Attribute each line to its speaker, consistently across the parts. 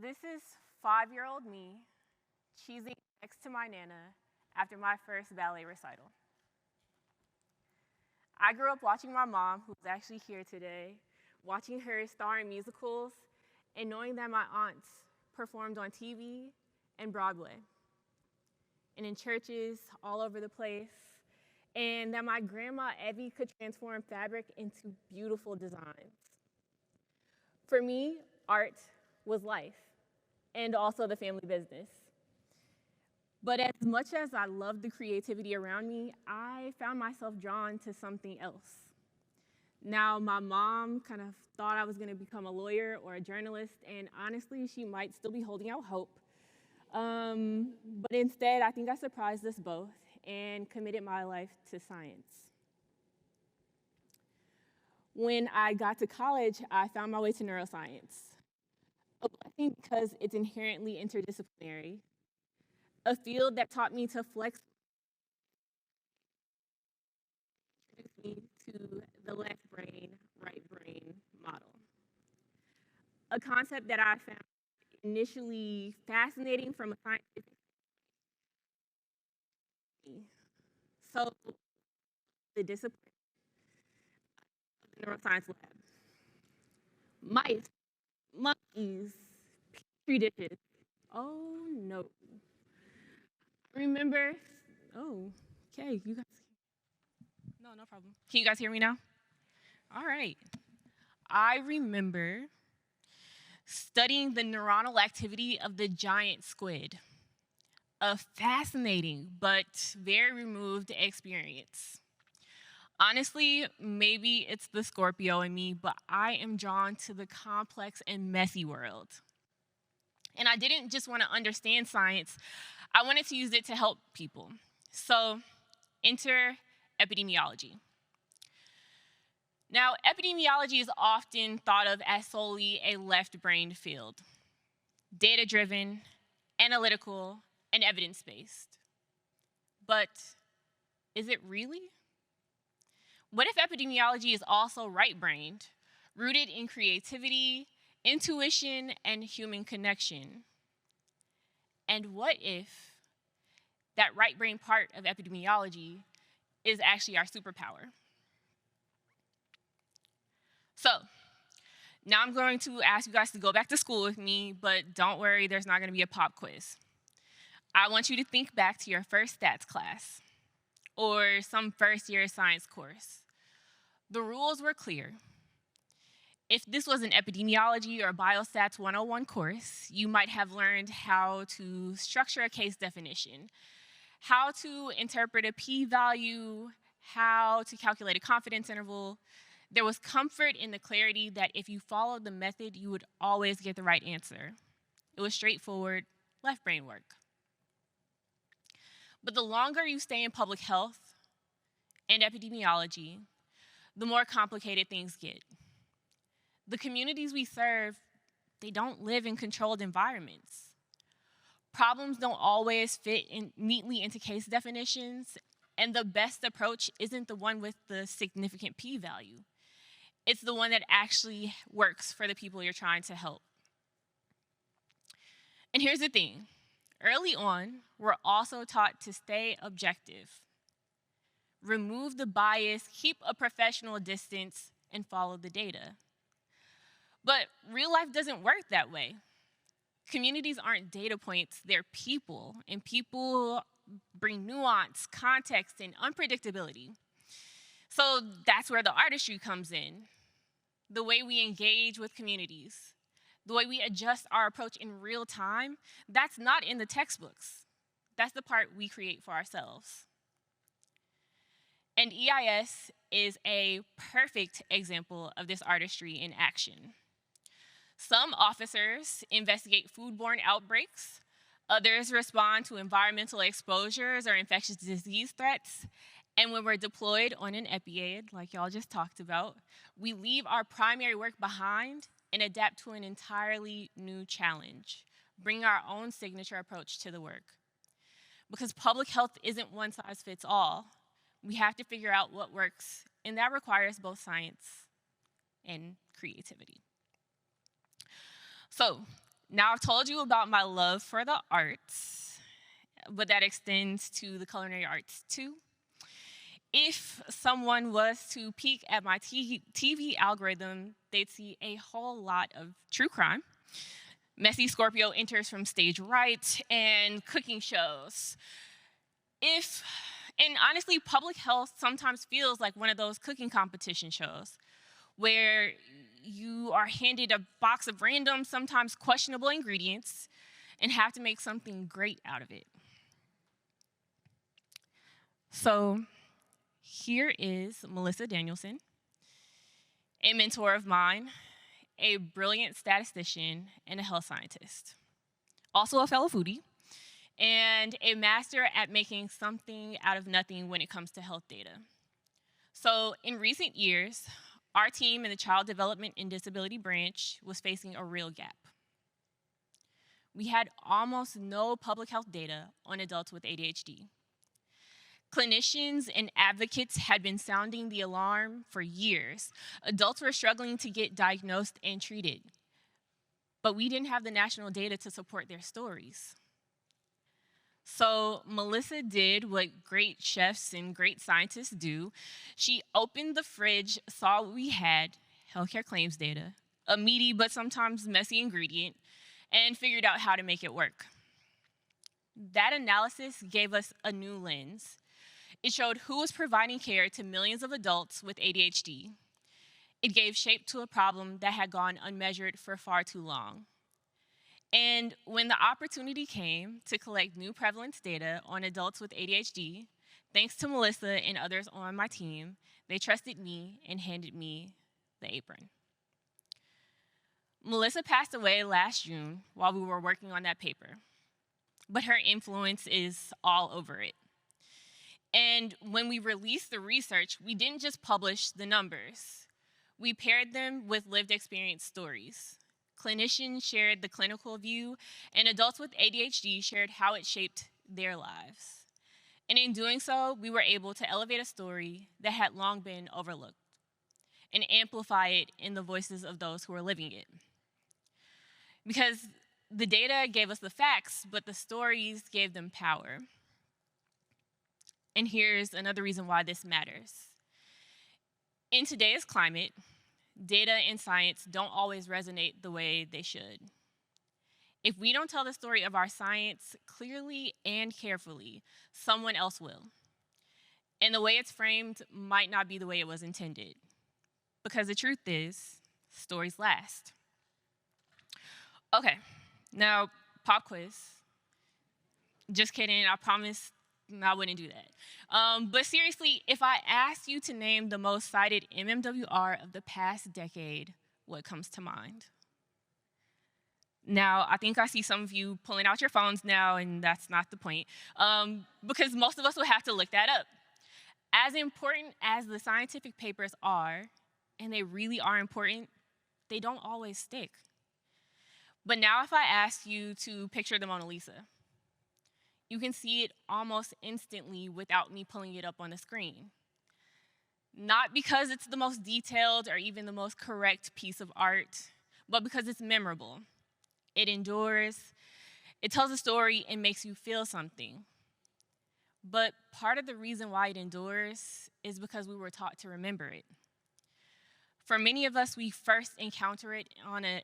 Speaker 1: This is 5-year-old me cheesing next to my Nana after my first ballet recital. I grew up watching my mom, who's actually here today, watching her star in musicals and knowing that my aunts performed on TV and Broadway and in churches all over the place, and that my grandma Evie could transform fabric into beautiful designs. For me, art was life and also the family business. But as much as I loved the creativity around me, I found myself drawn to something else. Now, my mom kind of thought I was going to become a lawyer or a journalist, and honestly, she might still be holding out hope. But instead, I think I surprised us both and committed my life to science. When I got to college, I found my way to neuroscience. A blessing because it's inherently interdisciplinary, a field that taught me to flex me to the left brain, right brain model. A concept that I found initially fascinating from a scientific standpoint. So the discipline of the neuroscience lab. Mice, monkeys, petri dishes. Oh no. Remember, oh, okay, you guys, no problem. Can you guys hear me now? All right. I remember studying the neuronal activity of the giant squid, a fascinating but very removed experience. Honestly, maybe it's the Scorpio in me, but I am drawn to the complex and messy world. And I didn't just want to understand science, I wanted to use it to help people. So, enter epidemiology. Now, epidemiology is often thought of as solely a left-brained field, data-driven, analytical, and evidence-based. But is it really? What if epidemiology is also right-brained, rooted in creativity, intuition, and human connection? And what if that right brain part of epidemiology is actually our superpower? So, now I'm going to ask you guys to go back to school with me, but don't worry, there's not going to be a pop quiz. I want you to think back to your first stats class or some first-year science course. The rules were clear. If this was an epidemiology or biostats 101 course, you might have learned how to structure a case definition, how to interpret a p-value, how to calculate a confidence interval. There was comfort in the clarity that if you followed the method, you would always get the right answer. It was straightforward, left brain work. But the longer you stay in public health and epidemiology, the more complicated things get. The communities we serve, they don't live in controlled environments. Problems don't always fit neatly into case definitions, and the best approach isn't the one with the significant p-value. It's the one that actually works for the people you're trying to help. And here's the thing. Early on, we're also taught to stay objective, remove the bias, keep a professional distance, and follow the data. But real life doesn't work that way. Communities aren't data points, they're people, and people bring nuance, context, and unpredictability. So that's where the artistry comes in. The way we engage with communities, the way we adjust our approach in real time, that's not in the textbooks. That's the part we create for ourselves. And EIS is a perfect example of this artistry in action. Some officers investigate foodborne outbreaks, others respond to environmental exposures or infectious disease threats, and when we're deployed on an EpiAid, like y'all just talked about, we leave our primary work behind and adapt to an entirely new challenge, bring our own signature approach to the work. Because public health isn't one size fits all. We have to figure out what works, and that requires both science and creativity. So, Now, I've told you about my love for the arts, but that extends to the culinary arts too. If someone was to peek at my TV algorithm, they'd see a whole lot of true crime. Messy Scorpio enters from stage right, and cooking shows. And honestly, public health sometimes feels like one of those cooking competition shows where you are handed a box of random, sometimes questionable ingredients and have to make something great out of it. So here is Melissa Danielson, a mentor of mine, a brilliant statistician, and a health scientist, also a fellow foodie, and a master at making something out of nothing when it comes to health data. So in recent years, our team in the Child Development and Disability branch was facing a real gap. We had almost no public health data on adults with ADHD. Clinicians and advocates had been sounding the alarm for years. Adults were struggling to get diagnosed and treated, but we didn't have the national data to support their stories. So Melissa did what great chefs and great scientists do. She opened the fridge, saw what we had, healthcare claims data, a meaty but sometimes messy ingredient, and figured out how to make it work. That analysis gave us a new lens. It showed who was providing care to millions of adults with ADHD. It gave shape to a problem that had gone unmeasured for far too long. And when the opportunity came to collect new prevalence data on adults with ADHD, thanks to Melissa and others on my team, they trusted me and handed me the Apron. Melissa passed away last June while we were working on that paper, but her influence is all over it. And when we released the research, we didn't just publish the numbers. We paired them with lived experience stories. Clinicians shared the clinical view, and adults with ADHD shared how it shaped their lives. And in doing so, we were able to elevate a story that had long been overlooked and amplify it in the voices of those who are living it. Because the data gave us the facts, but the stories gave them power. And here's another reason why this matters. In today's climate, data and science don't always resonate the way they should. If we don't tell the story of our science clearly and carefully, someone else will. And the way it's framed might not be the way it was intended. Because the truth is, stories last. Okay, now pop quiz. Just kidding, I promise I wouldn't do that. But seriously, if I asked you to name the most cited MMWR of the past decade, what comes to mind? Now, I think I see some of you pulling out your phones now, and that's not the point, because most of us will have to look that up. As important as the scientific papers are, and they really are important, they don't always stick. But now if I ask you to picture the Mona Lisa, you can see it almost instantly without me pulling it up on the screen. Not because it's the most detailed or even the most correct piece of art, but because it's memorable. It endures, it tells a story, and makes you feel something. But part of the reason why it endures is because we were taught to remember it. For many of us, we first encounter it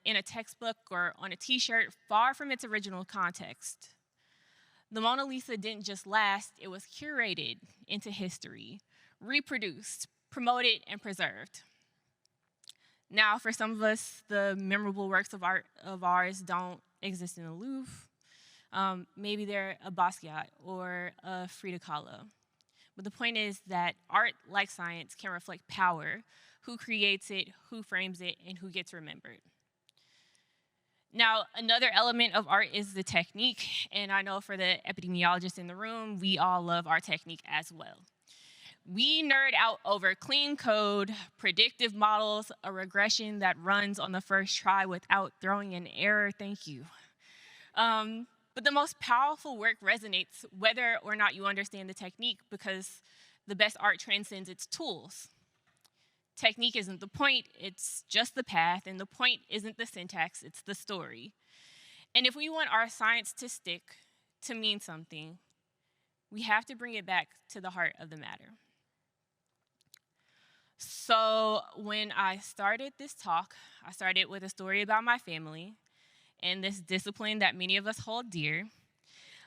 Speaker 1: in a textbook or on a t-shirt far from its original context. The Mona Lisa didn't just last, it was curated into history, reproduced, promoted, and preserved. Now, for some of us, the memorable works of art of ours don't exist in the Louvre. Maybe they're a Basquiat or a Frida Kahlo. But the point is that art, like science, can reflect power, who creates it, who frames it, and who gets remembered. Now, another element of art is the technique, and I know for the epidemiologists in the room, we all love our technique as well. We nerd out over clean code, predictive models, a regression that runs on the first try without throwing an error, thank you. But the most powerful work resonates whether or not you understand the technique, because the best art transcends its tools. Technique isn't the point, it's just the path, and the point isn't the syntax, it's the story. And if we want our science to stick, to mean something, we have to bring it back to the heart of the matter. So when I started this talk, I started with a story about my family and this discipline that many of us hold dear.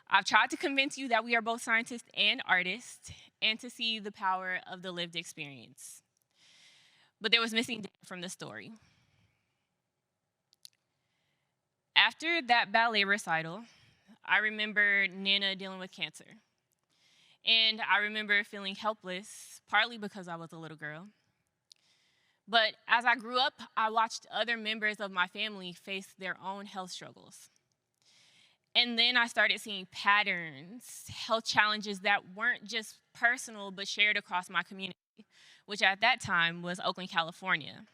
Speaker 1: I've tried to convince you that we are both scientists and artists and to see the power of the lived experience. But there was missing data from the story. After that ballet recital, I remember Nana dealing with cancer. And I remember feeling helpless, partly because I was a little girl. But as I grew up, I watched other members of my family face their own health struggles. And then I started seeing patterns, health challenges that weren't just personal, but shared across my community, which at that time was Oakland, California.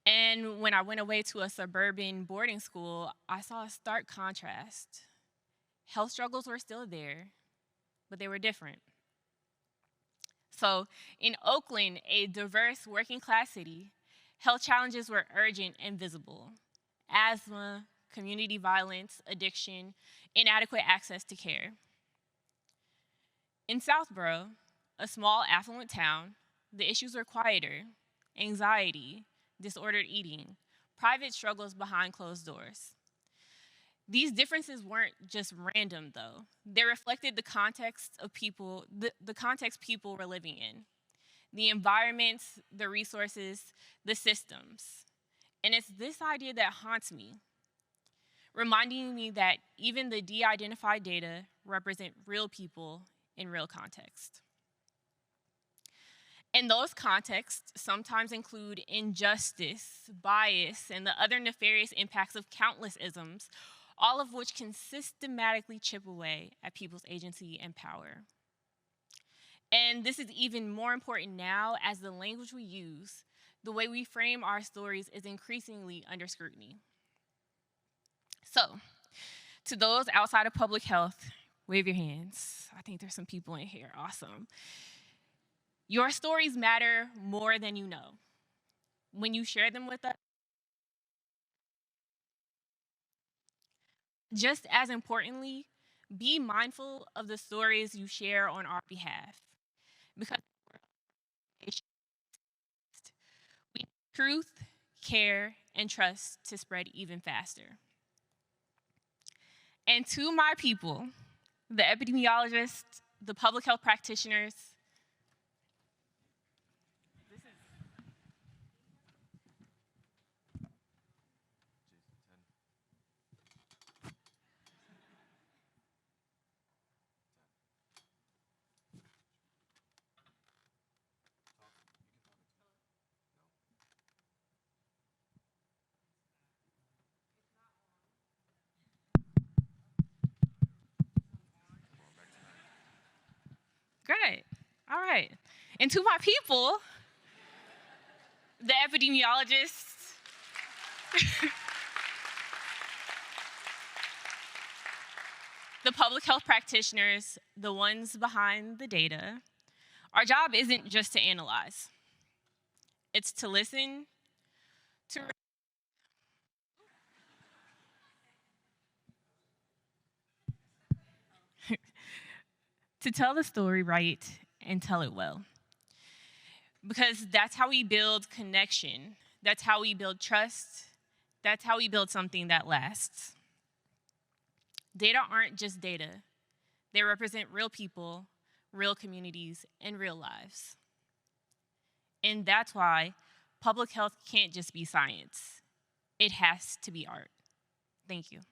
Speaker 1: And when I went away to a suburban boarding school, I saw a stark contrast. Health struggles were still there, but they were different. So in Oakland, a diverse working class city, health challenges were urgent and visible. Asthma, community violence, addiction, inadequate access to care. In Southborough, a small affluent town, the issues were quieter: anxiety, disordered eating, private struggles behind closed doors. These differences weren't just random, though. They reflected the context of people, the context people were living in, the environments, the resources, the systems. And it's this idea that haunts me, reminding me that even the de-identified data represent real people in real context. And those contexts sometimes include injustice, bias, and the other nefarious impacts of countless isms, all of which can systematically chip away at people's agency and power. And this is even more important now as the language we use, the way we frame our stories, is increasingly under scrutiny. So, to those outside of public health, wave your hands. I think there's some people in here. Awesome. Your stories matter more than you know. When you share them with us, just as importantly, be mindful of the stories you share on our behalf. Because we need truth, care, and trust to spread even faster. And to my people, the epidemiologists, the public health practitioners, great, all right. And to my people, the epidemiologists, the public health practitioners, the ones behind the data, our job isn't just to analyze. It's to listen, to tell the story right and tell it well. Because that's how we build connection. That's how we build trust. That's how we build something that lasts. Data aren't just data. They represent real people, real communities, and real lives. And that's why public health can't just be science. It has to be art. Thank you.